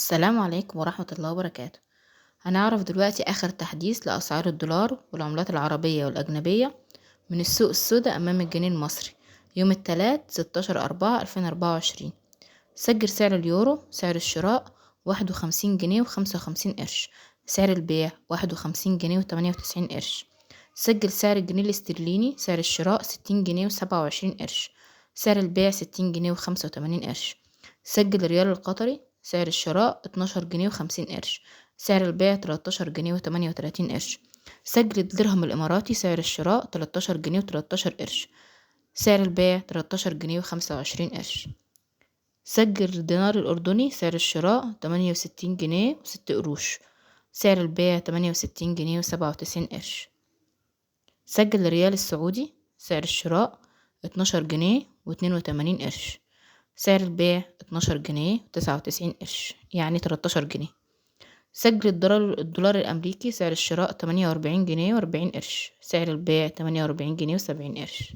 السلام عليكم ورحمة الله وبركاته. هنعرف دلوقتي آخر تحديث لأسعار الدولار والعملات العربية والأجنبية من السوق السوداء أمام الجنيه المصري يوم التلات 16/4/2024. سجل سعر اليورو سعر الشراء 51 جنيه و55 قرش، سعر البيع 51 جنيه و98 قرش. سجل سعر الجنيه الاسترليني سعر الشراء 60 جنيه و27 قرش، سعر البيع 60 جنيه و85 قرش. سجل الريال القطري سعر الشراء 12 جنيه و50 قرش، سعر البيع 13 جنيه و38 قرش. سجل الدرهم الإماراتي سعر الشراء 13 جنيه و13 قرش، سعر البيع 13 جنيه و25 قرش. سجل الدينار الأردني سعر الشراء 68 جنيه و6 قروش، سعر البيع 68 جنيه و97 قرش. سجل الريال السعودي سعر الشراء 12 جنيه و82 قرش، سعر البيع 12 جنيه و99 قرش، يعني 13 جنيه. سجل الدولار الأمريكي سعر الشراء 48 جنيه و40 قرش، سعر البيع 48 جنيه و70 قرش.